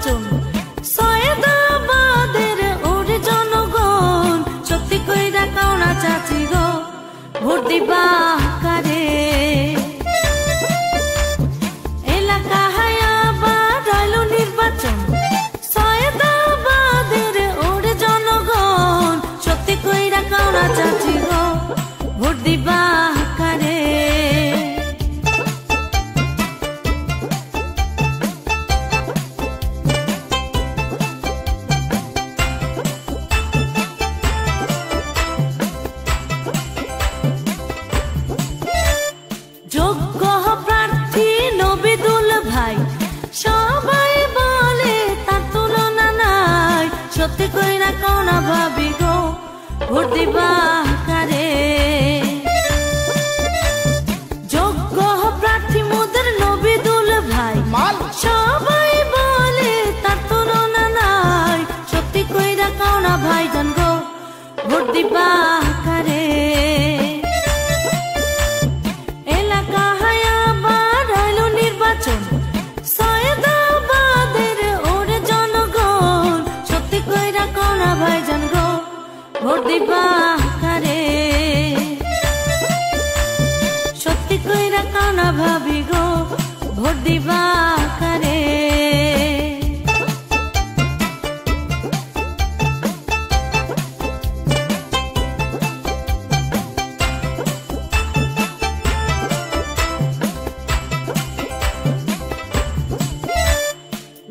নির্বাচন সয়দাবাদের ওর জনগণ সত্যি কইরা কাউনা চাচি গো ভোট দিবা কারে এলাকা হায়াবার রইল নির্বাচন সয়দাবাদের ওর জনগণ সত্যি কইরা কাউনা চাচি গো ভোট দিবা কারে যোগ্য প্রার্থী নবিদুল ভাই সবাই বলে তার তুলনা নাই সত্যি কইরা কোনা ভাবি গো ভোট দিবা কারে যোগ্য প্রার্থী মোদের নবিদুল ভাই সবাই বলে তার তুলনা নাই সত্যি কইরা কোনা ভাইজান গো ভোট দিবা কারে সয়দাবাদের ওর জনগণ সত্যি কইরা কোনা ভাইজান গো ভোট দিবা কারে সত্যি কইরা কোনা ভাবি গো ভোট দিবা কারে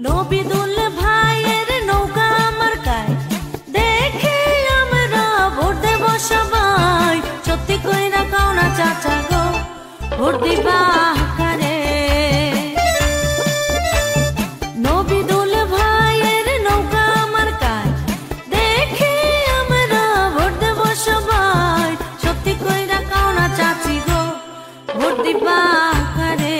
নবিদুল ভাইয়ের নৌকা আমার গায় দেখে আমরা ভোট দেব সবাই সত্যি কইরা কাউনা চাচা গো ভোট দিবা কারে নবিদুল ভাইয়ের নৌকা আমার গায় দেখে আমরা ভোট দেব সবাই সত্যি কইরা কাউনা চাচি গো ভোট দিবা কারে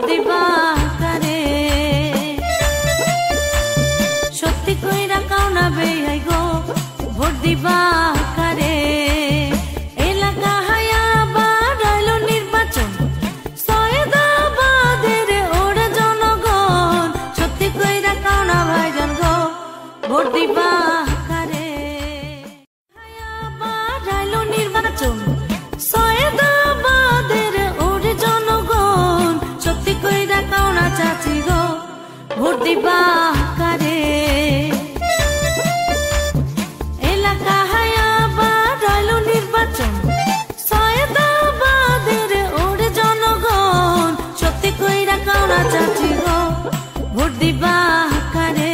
দিবা কারে সত্যি কইরা কাউনা বেয়াই গো ভোট দিবা কারে এলাকা হায়াবার রইল নির্বাচন সয়দাবাদের ওর জনগণ সত্যি কইরা কাউনা ভাইজান গো ভোট দিবা কারে হায়াবার রইল নির্বাচন সয়দাবাদের ওর জনগণ সত্যি কইরা কাউনা চাচি গো ভোট দিবা কারে এলাকা হায়াবার রইল নির্বাচন সয়দাবাদের ওর জনগণ সত্যি কইরা কাউনা চাচি গো ভোট দিবা কারে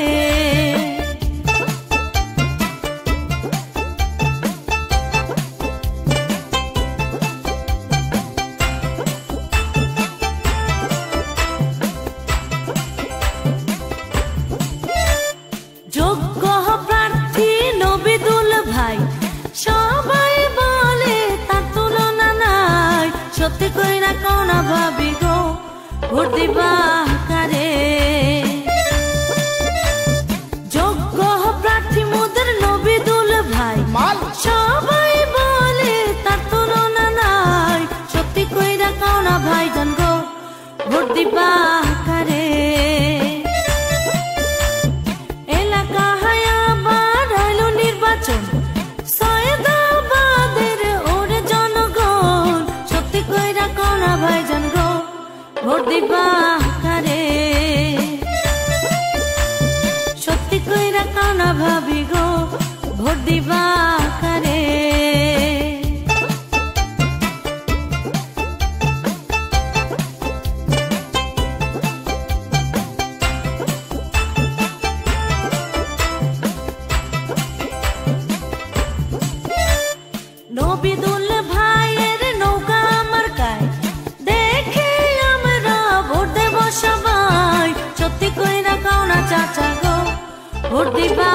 যোগ্য প্রার্থী নবিদুল ভাই সবাই বলে তার তুলনা নাই সত্যি কইরা কোনা ভাবি গো ভোট দিবা কারে যোগ্য প্রার্থী মোদের নবিদুল ভাই সবাই বলে তার তুলনা নাই সত্যি কইরা কোনা ভাইজান গো ভোট দিবা কারে এলাকা হায়াবার রইল নির্বাচন সয়দাবাদের ওর জনগণ সত্যি কইরা কোনা ভাইজান গো ভোট দিবা কারে সত্যি কইরা কোনা ভাবি গো ভোট দিবা কারে নবিদুল ভাইয়ের নৌকা আমার গায় দেখে আমরা ভোট দেব সবাই সত্যি কইরা কাউনা চাচা গো ভোট দিবা